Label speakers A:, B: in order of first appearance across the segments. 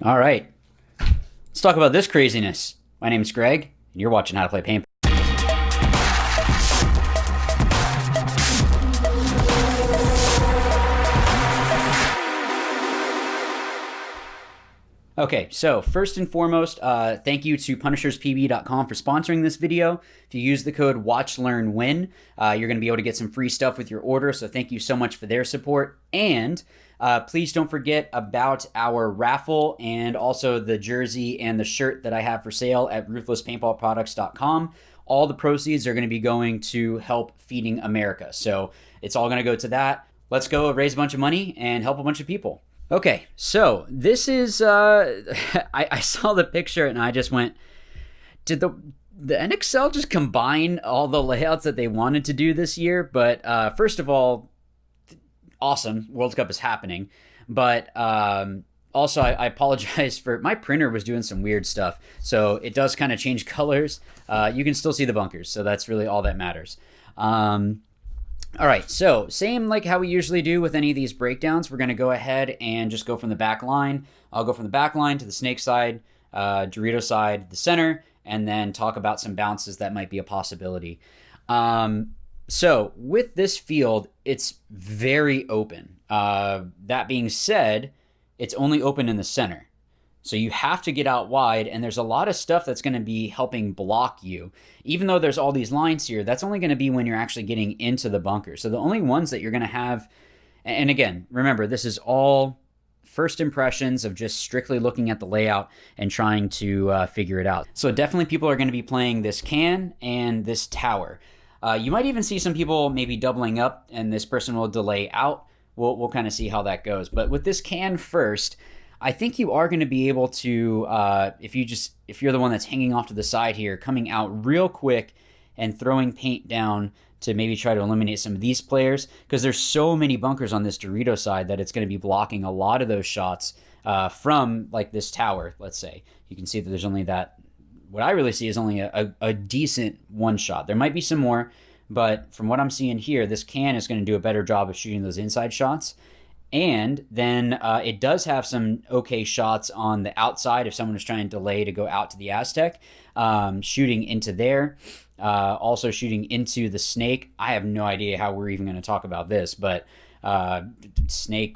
A: All right, let's talk about this craziness. My name is Greg, and you're watching How to Play Paintball. Okay, so first and foremost, thank you to PunishersPB.com for sponsoring this video. If you use the code WatchLearnWin, you're going to be able to get some free stuff with your order, so thank you so much for their support. And please don't forget about our raffle and also the jersey and the shirt that I have for sale at RuthlessPaintballProducts.com. All the proceeds are going to be going to help feeding America, so it's all going to go to that. Let's go raise a bunch of money and help a bunch of people. Okay, so this is, I saw the picture and I just went, did the NXL just combine all the layouts that they wanted to do this year? But first of all, awesome, World Cup is happening. But also, I apologize for, my printer was doing some weird stuff. So it does kind of change colors. You can still see the bunkers, so that's really all that matters. All right, so same like how we usually do with any of these breakdowns. We're going to go ahead and just go from the back line. I'll go from the back line to the snake side, Dorito side, the center, and then talk about some bounces that might be a possibility. So with this field, it's very open. That being said, it's only open in the center. So you have to get out wide, and there's a lot of stuff that's going to be helping block you. Even though there's all these lines here, that's only going to be when you're actually getting into the bunker. So the only ones that you're going to have, and again, remember, this is all first impressions of just strictly looking at the layout and trying to figure it out. So definitely people are going to be playing this can and this tower. You might even see some people maybe doubling up, and this person will delay out. We'll kind of see how that goes. But with this can first, I think you are going to be able to, if you're the one that's hanging off to the side here, coming out real quick and throwing paint down to maybe try to eliminate some of these players, because there's so many bunkers on this Dorito side that it's going to be blocking a lot of those shots from like this tower, let's say. You can see that there's only that, what I really see is only a decent one shot. There might be some more, but from what I'm seeing here, this can is going to do a better job of shooting those inside shots. And then it does have some okay shots on the outside if someone is trying to delay to go out to the Aztec, shooting into there, also shooting into the snake. I have no idea how we're even going to talk about this, but snake,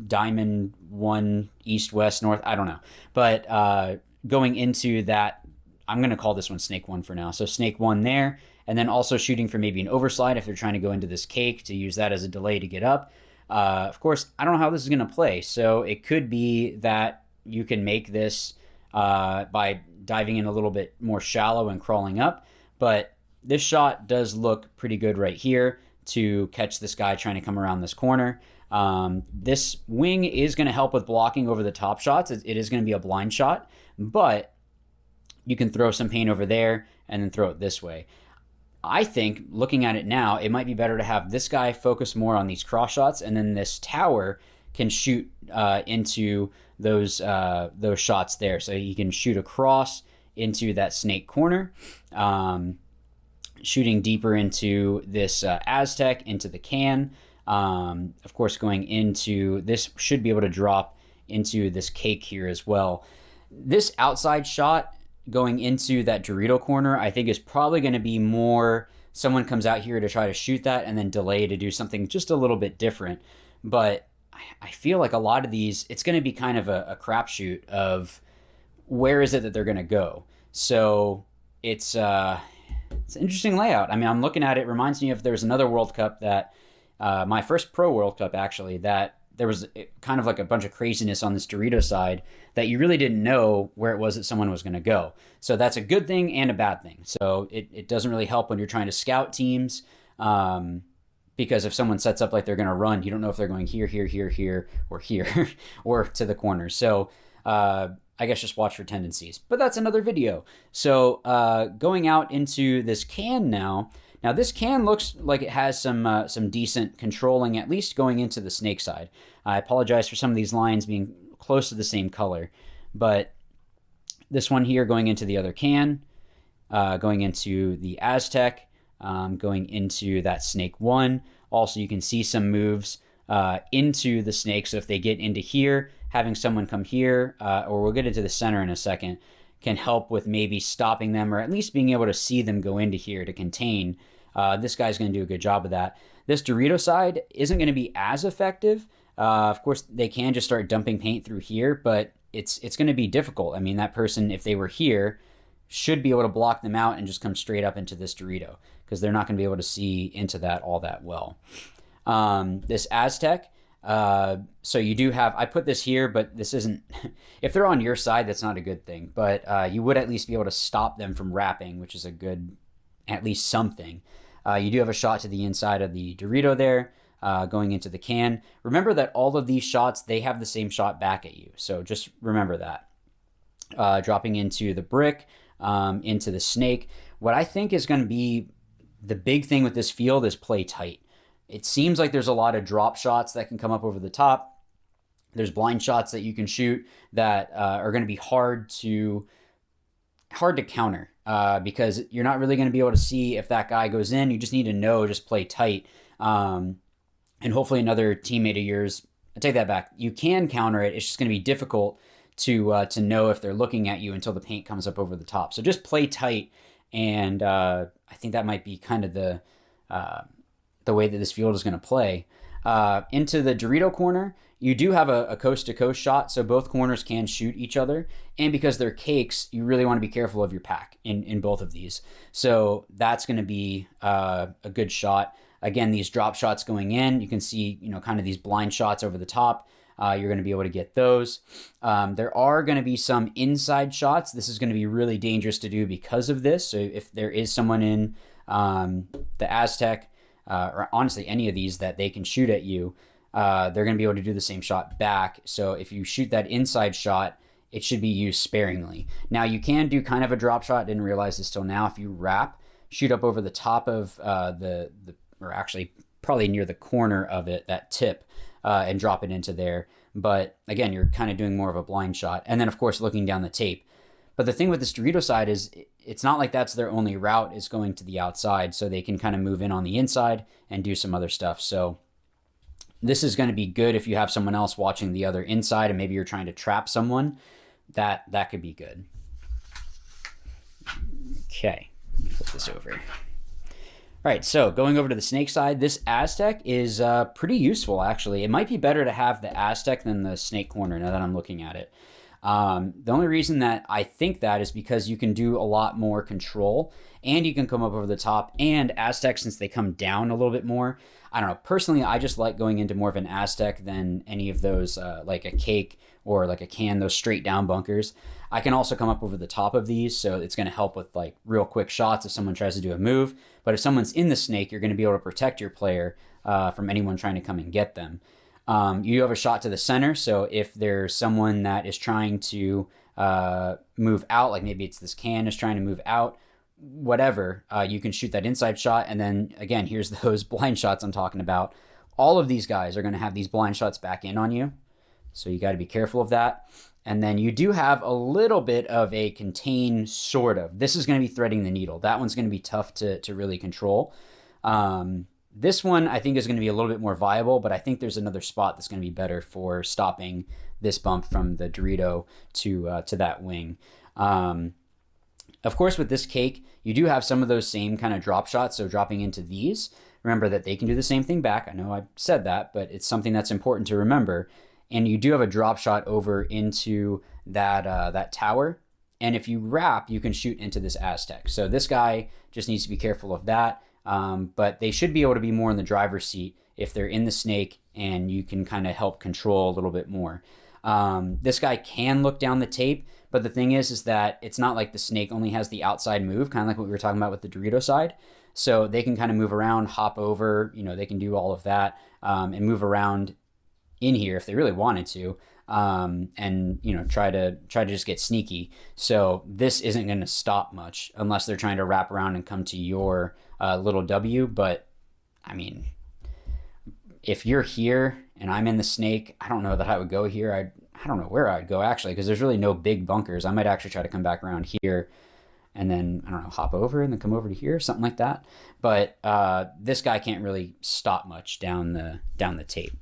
A: diamond, one, east, west, north, I don't know. But going into that, I'm going to call this one snake one for now. So snake one there, and then also shooting for maybe an overslide if they're trying to go into this cake to use that as a delay to get up. Of course, I don't know how this is going to play, so it could be that you can make this by diving in a little bit more shallow and crawling up, but this shot does look pretty good right here to catch this guy trying to come around this corner. This wing is going to help with blocking over the top shots. It is going to be a blind shot, but you can throw some paint over there and then throw it this way. I think, looking at it now, it might be better to have this guy focus more on these cross shots, and then this tower can shoot into those shots there. So you can shoot across into that snake corner, shooting deeper into this Aztec, into the can. Of course, going into this should be able to drop into this cake here as well. This outside shot going into that Dorito corner, I think is probably going to be more someone comes out here to try to shoot that and then delay to do something just a little bit different. But I feel like a lot of these, it's going to be kind of a crapshoot of where is it that they're going to go. So it's an interesting layout. I mean, I'm looking at it, reminds me of there's another World Cup that, my first Pro World Cup actually, that there was kind of like a bunch of craziness on this Dorito side that you really didn't know where it was that someone was going to go. So that's a good thing and a bad thing. So it doesn't really help when you're trying to scout teams, because if someone sets up like they're going to run, you don't know if they're going here, here, here, here, or here, or to the corner. So I guess just watch for tendencies. But that's another video. So going out into this can now. Now this can looks like it has some decent controlling, at least going into the snake side. I apologize for some of these lines being close to the same color, but this one here going into the other can, going into the Aztec, going into that snake one. Also, you can see some moves into the snake. So if they get into here, having someone come here, or we'll get into the center in a second, can help with maybe stopping them or at least being able to see them go into here to contain. This guy's going to do a good job of that. This Dorito side isn't going to be as effective. Of course, they can just start dumping paint through here, but it's going to be difficult. I mean, that person, if they were here, should be able to block them out and just come straight up into this Dorito because they're not going to be able to see into that all that well. This Aztec, so you do have, I put this here, but this isn't, if they're on your side, that's not a good thing, but you would at least be able to stop them from wrapping, which is a good, at least something. You do have a shot to the inside of the Dorito there, going into the can. Remember that all of these shots, they have the same shot back at you. So just remember that. Dropping into the brick, into the snake. What I think is going to be the big thing with this field is play tight. It seems like there's a lot of drop shots that can come up over the top. There's blind shots that you can shoot that are going to be hard to counter because you're not really going to be able to see if that guy goes in. You just need to know, just play tight. And hopefully another teammate of yours, I take that back. You can counter it. It's just going to be difficult to know if they're looking at you until the paint comes up over the top. So just play tight. And I think that might be kind of the way that this field is going to play. Into the Dorito corner, you do have a coast-to-coast shot, so both corners can shoot each other. And because they're cakes, you really want to be careful of your pack in both of these. So that's going to be a good shot. Again, these drop shots going in, you can see, kind of these blind shots over the top. You're going to be able to get those. There are going to be some inside shots. This is going to be really dangerous to do because of this. So if there is someone in the Aztec, or honestly any of these that they can shoot at you, they're going to be able to do the same shot back. So if you shoot that inside shot, it should be used sparingly. Now you can do kind of a drop shot. Didn't realize this till now. If you wrap, shoot up over the top of or actually probably near the corner of it, that tip, and drop it into there. But again, you're kind of doing more of a blind shot. And then of course, looking down the tape. But the thing with this Dorito side is it's not like that's their only route is going to the outside. So they can kind of move in on the inside and do some other stuff. So this is going to be good if you have someone else watching the other inside and maybe you're trying to trap someone. That could be good. Okay, flip this over. All right, so going over to the snake side, this Aztec is pretty useful, actually. It might be better to have the Aztec than the snake corner now that I'm looking at it. The only reason that I think that is because you can do a lot more control and you can come up over the top, and Aztec, since they come down a little bit more, I don't know. Personally, I just like going into more of an Aztec than any of those like a cake or like a can, those straight down bunkers. I can also come up over the top of these, so it's going to help with like real quick shots if someone tries to do a move. But if someone's in the snake, you're going to be able to protect your player from anyone trying to come and get them. You have a shot to the center, so if there's someone that is trying to move out, like maybe it's this can is trying to move out, whatever, you can shoot that inside shot. And then again, here's those blind shots I'm talking about. All of these guys are going to have these blind shots back in on you, so you got to be careful of that. And then you do have a little bit of a contain, sort of. This is going to be threading the needle. That one's going to be tough to really control. This one I think is going to be a little bit more viable, but I think there's another spot that's going to be better for stopping this bump from the Dorito to that wing. Of course, with this cake, you do have some of those same kind of drop shots, so dropping into these. Remember that they can do the same thing back. I know I said that, but it's something that's important to remember. And you do have a drop shot over into that tower. And if you wrap, you can shoot into this Aztec. So this guy just needs to be careful of that. But they should be able to be more in the driver's seat if they're in the snake, and you can kind of help control a little bit more. This guy can look down the tape, but the thing is that it's not like the snake only has the outside move, kind of like what we were talking about with the Dorito side. So they can kind of move around, hop over, they can do all of that, and move around in here if they really wanted to, and try to just get sneaky. So this isn't going to stop much unless they're trying to wrap around and come to your little W. But I mean, if you're here and I'm in the snake, I don't know that I would go here. I don't know where I'd go actually, because there's really no big bunkers. I might actually try to come back around here and then, I don't know, hop over and then come over to here, something like that. But this guy can't really stop much down the tape.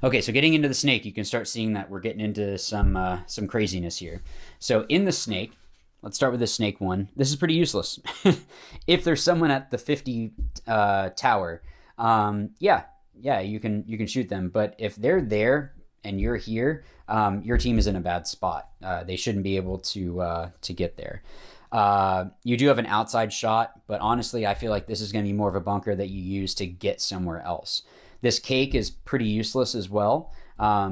A: Okay, so getting into the snake, you can start seeing that we're getting into some craziness here. So in the snake, let's start with the snake one. This is pretty useless. If there's someone at the 50 tower, yeah, you can shoot them. But if they're there and you're here, your team is in a bad spot. They shouldn't be able to get there. You do have an outside shot, but honestly, I feel like this is going to be more of a bunker that you use to get somewhere else. This cake is pretty useless as well,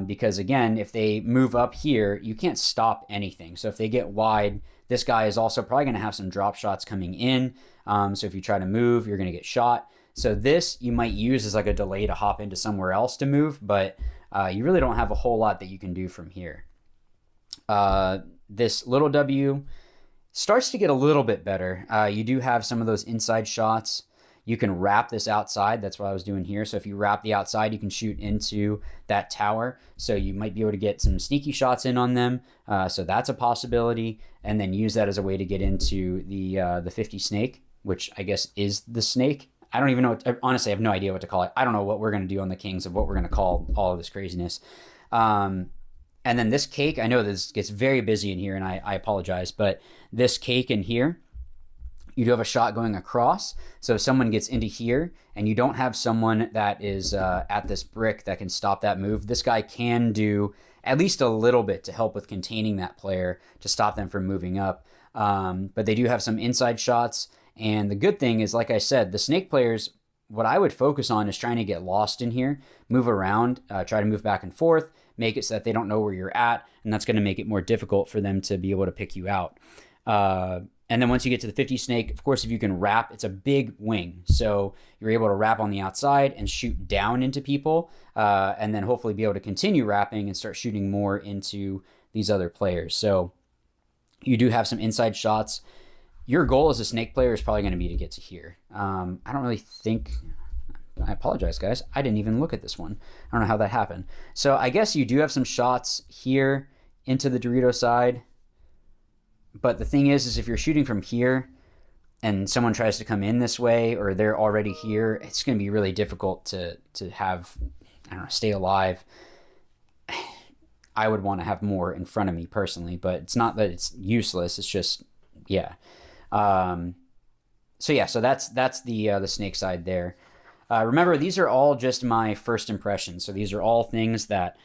A: because again, if they move up here, you can't stop anything. So if they get wide, this guy is also probably going to have some drop shots coming in. So if you try to move, you're going to get shot. So this you might use as like a delay to hop into somewhere else to move, but you really don't have a whole lot that you can do from here. This little W starts to get a little bit better. You do have some of those inside shots. You can wrap this outside. That's what I was doing here. So if you wrap the outside, you can shoot into that tower. So you might be able to get some sneaky shots in on them. So that's a possibility. And then use that as a way to get into the 50 snake, which I guess is the snake. I don't even know. Honestly, I have no idea what to call it. I don't know what we're going to do on the kings of what we're going to call all of this craziness. And then this cake, I know this gets very busy in here, and I apologize, but this cake in here, you do have a shot going across. So if someone gets into here and you don't have someone that is at this brick that can stop that move, this guy can do at least a little bit to help with containing that player to stop them from moving up. But they do have some inside shots. And the good thing is, like I said, the snake players, what I would focus on is trying to get lost in here, move around, try to move back and forth, make it so that they don't know where you're at. And that's going to make it more difficult for them to be able to pick you out. And then once you get to the 50 snake, of course, if you can wrap, it's a big wing. So you're able to wrap on the outside and shoot down into people, and then hopefully be able to continue wrapping and start shooting more into these other players. So you do have some inside shots. Your goal as a snake player is probably going to be to get to here. I don't really think... I apologize, guys. I didn't even look at this one. I don't know how that happened. So I guess you do have some shots here into the Dorito side. But the thing is if you're shooting from here and someone tries to come in this way or they're already here, it's going to be really difficult to have, I don't know, stay alive. I would want to have more in front of me personally, but it's not that it's useless. It's just, yeah. So that's the snake side there. Remember, these are all just my first impressions. So these are all things that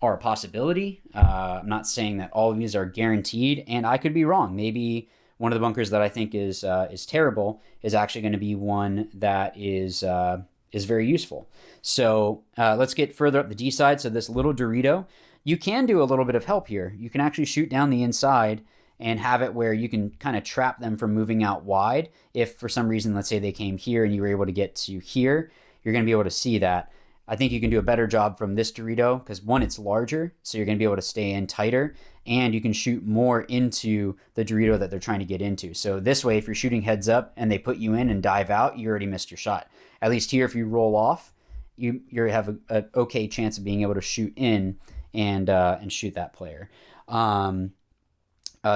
A: are a possibility. I'm not saying that all of these are guaranteed, and I could be wrong. Maybe one of the bunkers that I think is terrible is actually going to be one that is very useful. So let's get further up the D side. So this little Dorito, you can do a little bit of help here. You can actually shoot down the inside and have it where you can kind of trap them from moving out wide. If for some reason, let's say they came here and you were able to get to here, you're going to be able to see that. I think you can do a better job from this Dorito because, one, it's larger, so you're going to be able to stay in tighter, and you can shoot more into the Dorito that they're trying to get into. So this way, if you're shooting heads up and they put you in and dive out, you already missed your shot. At least here, if you roll off, you have an okay chance of being able to shoot in and shoot that player.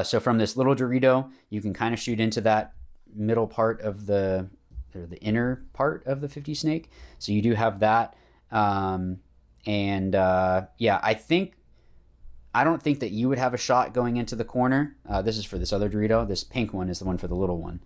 A: So from this little Dorito, you can kind of shoot into that middle part of the inner part of the 50 snake. So you do have that. Yeah, I don't think that you would have a shot going into the corner. This is for this other Dorito. This pink one is the one for the little one.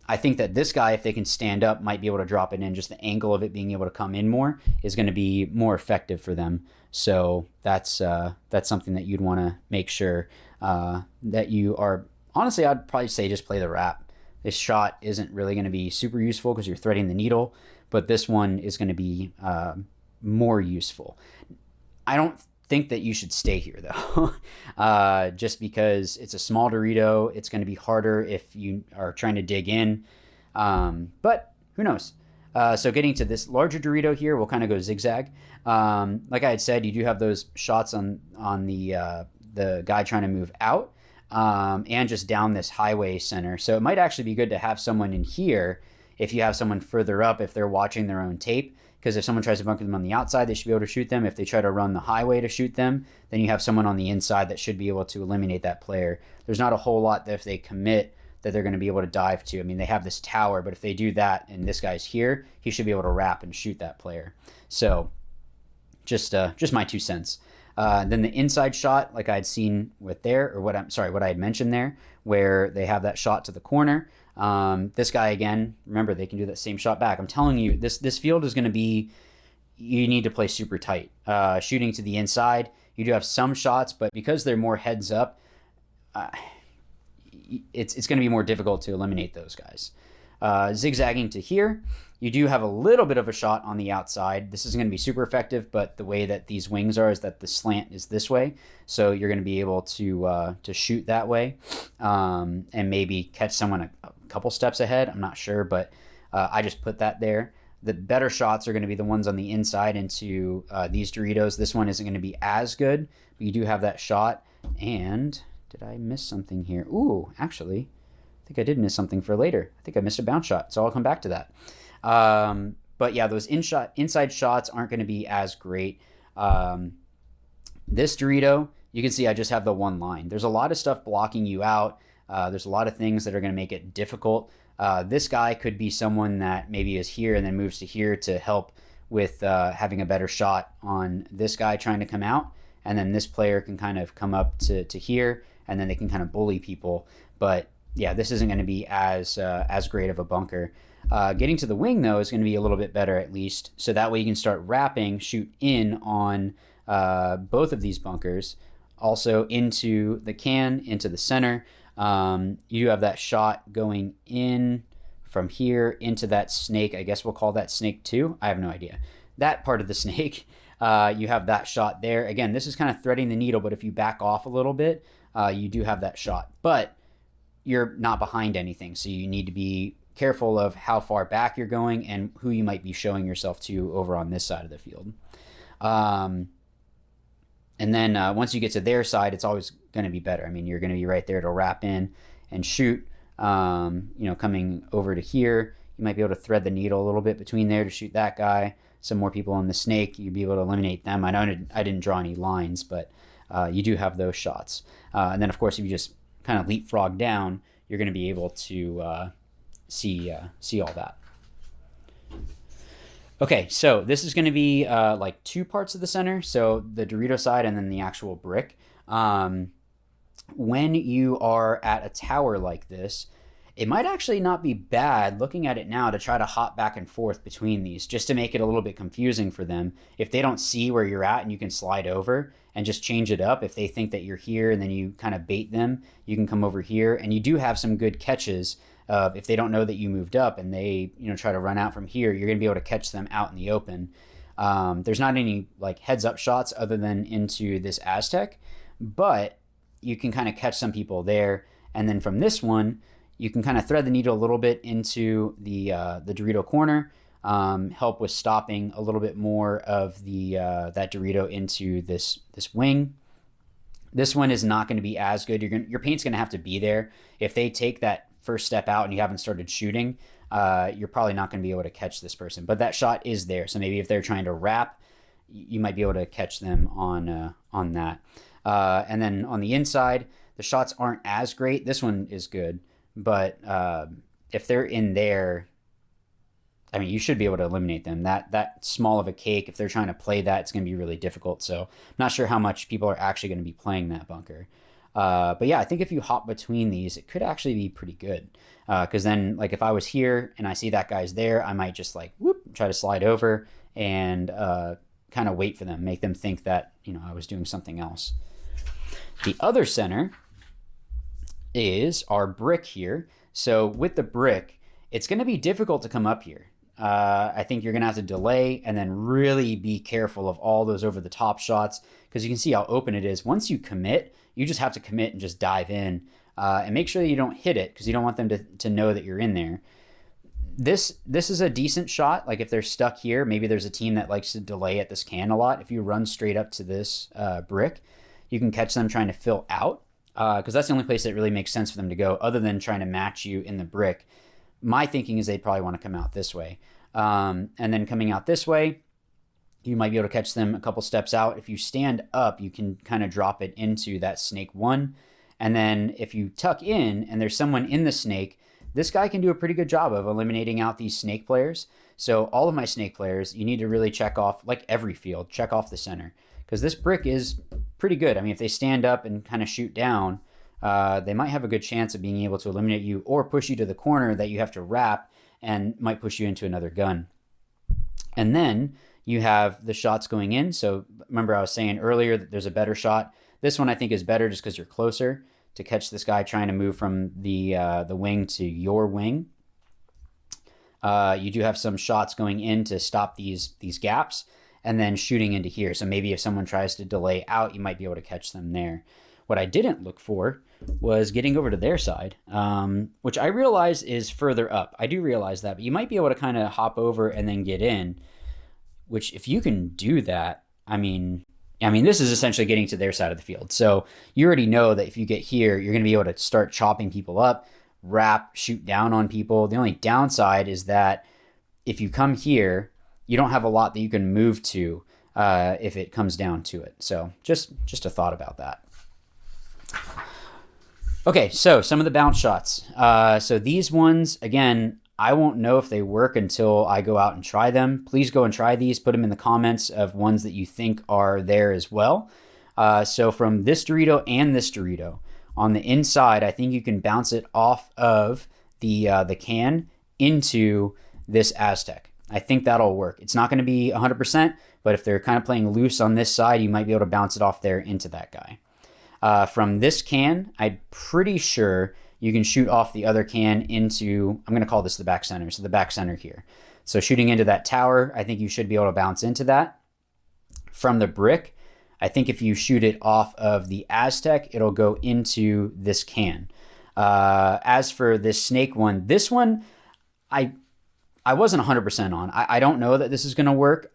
A: I think that this guy, if they can stand up, might be able to drop it in. Just the angle of it being able to come in more is going to be more effective for them. So that's something that you'd want to make sure that you are. Honestly, I'd probably say just play the wrap. This shot isn't really going to be super useful because you're threading the needle, but this one is going to be more useful. I don't think that you should stay here though, just because it's a small Dorito. It's going to be harder if you are trying to dig in, but who knows? So getting to this larger Dorito here, we'll kind of go zigzag. Like I had said, you do have those shots on the guy trying to move out, and just down this highway center. So it might actually be good to have someone in here if you have someone further up, if they're watching their own tape. Because if someone tries to bunker them on the outside, they should be able to shoot them. If they try to run the highway to shoot them, then you have someone on the inside that should be able to eliminate that player. There's not a whole lot that if they commit that they're going to be able to dive to. I mean, they have this tower, but if they do that and this guy's here, he should be able to wrap and shoot that player. So Just my 2 cents. Then the inside shot, like I had seen with there, or what I had mentioned there, where they have that shot to the corner. This guy again, remember they can do that same shot back. I'm telling you, this field is going to be, you need to play super tight. Shooting to the inside, you do have some shots, but because they're more heads up, it's going to be more difficult to eliminate those guys. Zigzagging to here, you do have a little bit of a shot on the outside. This isn't going to be super effective, but the way that these wings are is that the slant is this way, so you're going to be able to shoot that way, and maybe catch someone a couple steps ahead. I'm not sure, but I just put that there. The better shots are going to be the ones on the inside into these Doritos. This one isn't going to be as good, but you do have that shot. And did I miss something here? Ooh, actually, I think I did miss something for later. I think I missed a bounce shot, so I'll come back to that. But yeah, those inside shots aren't going to be as great. This Dorito, you can see I just have the one line. There's a lot of stuff blocking you out. There's a lot of things that are going to make it difficult. This guy could be someone that maybe is here and then moves to here to help with having a better shot on this guy trying to come out. And then this player can kind of come up to here, and then they can kind of bully people. But yeah, this isn't going to be as great of a bunker. Getting to the wing, though, is going to be a little bit better at least. So that way you can start wrapping, shoot in on both of these bunkers. Also into the can, into the center. You have that shot going in from here into that snake. I guess we'll call that snake 2. I have no idea. That part of the snake, you have that shot there. Again, this is kind of threading the needle, but if you back off a little bit, you do have that shot. But you're not behind anything, so you need to be careful of how far back you're going and who you might be showing yourself to over on this side of the field. And then once you get to their side, it's always going to be better. I mean, you're going to be right there to wrap in and shoot. Coming over to here, you might be able to thread the needle a little bit between there to shoot that guy. Some more people on the snake, you'd be able to eliminate them. I know I didn't draw any lines, but you do have those shots. And then, of course, if you just kind of leapfrog down, you're going to be able to see all that. Okay, so this is going to be like 2 parts of the center, so the Dorito side and then the actual brick. When you are at a tower like this, it might actually not be bad, looking at it now, to try to hop back and forth between these, just to make it a little bit confusing for them. If they don't see where you're at and you can slide over and just change it up, if they think that you're here and then you kind of bait them, you can come over here, and you do have some good catches. If they don't know that you moved up and they try to run out from here, you're going to be able to catch them out in the open. There's not any like heads up shots other than into this Aztec, but you can kind of catch some people there. And then from this one, you can kind of thread the needle a little bit into the Dorito corner, help with stopping a little bit more of that Dorito into this wing. This one is not going to be as good. Your paint's going to have to be there. If they take that first step out and you haven't started shooting, you're probably not going to be able to catch this person. But that shot is there, so maybe if they're trying to wrap, you might be able to catch them on that. And then on the inside, the shots aren't as great. This one is good, but if they're in there, I mean, you should be able to eliminate them. That small of a cake, if they're trying to play that, it's going to be really difficult. So I'm not sure how much people are actually going to be playing that bunker. But yeah, I think if you hop between these, it could actually be pretty good. Because then, like, if I was here and I see that guy's there, I might just like try to slide over and kind of wait for them, make them think that I was doing something else. The other center is our brick here. So with the brick, it's going to be difficult to come up here. I think you're going to have to delay and then really be careful of all those over the top shots, because you can see how open it is. Once you commit, you just have to commit and just dive in and make sure that you don't hit it, because you don't want them to know that you're in there. This is a decent shot. Like if they're stuck here, maybe there's a team that likes to delay at this can a lot. If you run straight up to this brick, you can catch them trying to fill out, because that's the only place that really makes sense for them to go other than trying to match you in the brick. My thinking is they'd probably want to come out this way. And then coming out this way, you might be able to catch them a couple steps out. If you stand up, you can kind of drop it into that snake 1. And then if you tuck in and there's someone in the snake, this guy can do a pretty good job of eliminating out these snake players. So all of my snake players, you need to really check off, like every field, check off the center. Because this brick is pretty good. I mean, if they stand up and kind of shoot down, they might have a good chance of being able to eliminate you or push you to the corner that you have to wrap and might push you into another gun. And then you have the shots going in. So remember I was saying earlier that there's a better shot. This one I think is better just because you're closer to catch this guy trying to move from the wing to your wing. You do have some shots going in to stop these gaps and then shooting into here. So maybe if someone tries to delay out, you might be able to catch them there. What I didn't look for was getting over to their side, which I realize is further up. I do realize that, but you might be able to kind of hop over and then get in, which if you can do that, I mean, this is essentially getting to their side of the field. So you already know that if you get here, you're going to be able to start chopping people up, wrap, shoot down on people. The only downside is that if you come here, you don't have a lot that you can move to if it comes down to it. So just a thought about that. Okay, so some of the bounce shots. So these ones, again, I won't know if they work until I go out and try them. Please go and try these. Put them in the comments of ones that you think are there as well. So from this Dorito and this Dorito, on the inside, I think you can bounce it off of the can into this Aztec. I think that'll work. It's not going to be 100%, but if they're kind of playing loose on this side, you might be able to bounce it off there into that guy. From this can, I'm pretty sure you can shoot off the other can into, I'm going to call this the back center, so the back center here. So shooting into that tower, I think you should be able to bounce into that. From the brick, I think if you shoot it off of the Aztec, it'll go into this can. As for this snake one, this one, I wasn't 100% on. I don't know that this is going to work.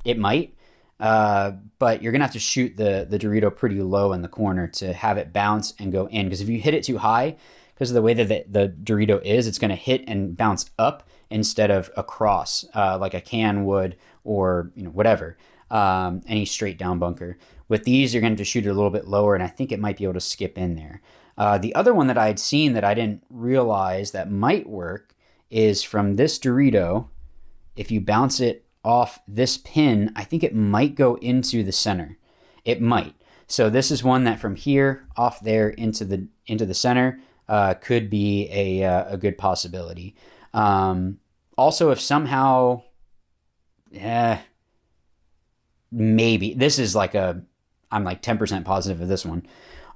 A: It might. But you're going to have to shoot the Dorito pretty low in the corner to have it bounce and go in. Because if you hit it too high, because of the way that the Dorito is, it's going to hit and bounce up instead of across, like a can would or whatever, any straight down bunker. With these, you're going to have to shoot it a little bit lower, and I think it might be able to skip in there. The other one that I had seen that I didn't realize that might work is from this Dorito. If you bounce it off this pin, I think it might go into the center. It might. So this is one that from here off there into the center could be a good possibility. Also, if somehow, maybe this is like I'm like 10% positive of this one,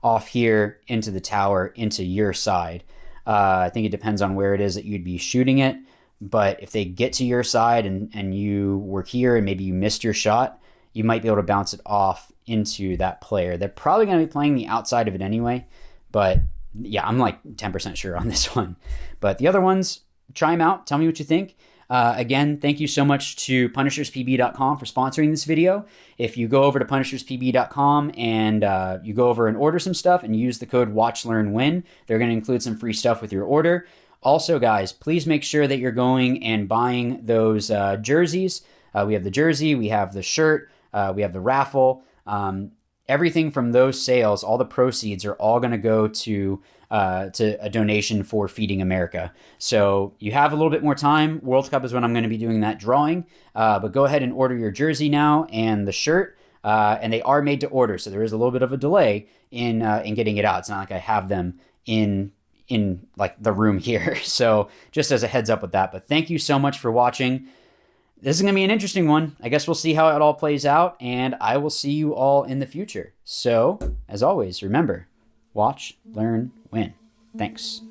A: off here into the tower into your side. I think it depends on where it is that you'd be shooting it. But if they get to your side and you were here and maybe you missed your shot, you might be able to bounce it off into that player. They're probably going to be playing the outside of it anyway. But yeah, I'm like 10% sure on this one. But the other ones, try them out. Tell me what you think. Again, thank you so much to PunishersPB.com for sponsoring this video. If you go over to PunishersPB.com and you go over and order some stuff and use the code WatchLearnWin, they're going to include some free stuff with your order. Also, guys, please make sure that you're going and buying those jerseys. We have the jersey, we have the shirt, we have the raffle. Everything from those sales, all the proceeds are all going to go to a donation for Feeding America. So you have a little bit more time. World Cup is when I'm going to be doing that drawing. But go ahead and order your jersey now and the shirt. And they are made to order, so there is a little bit of a delay in getting it out. It's not like I have them in like the room here. So just as a heads up with that. But thank you so much for watching. This is going to be an interesting one. I guess we'll see how it all plays out, and I will see you all in the future. So, as always, remember, watch, learn, win. Thanks.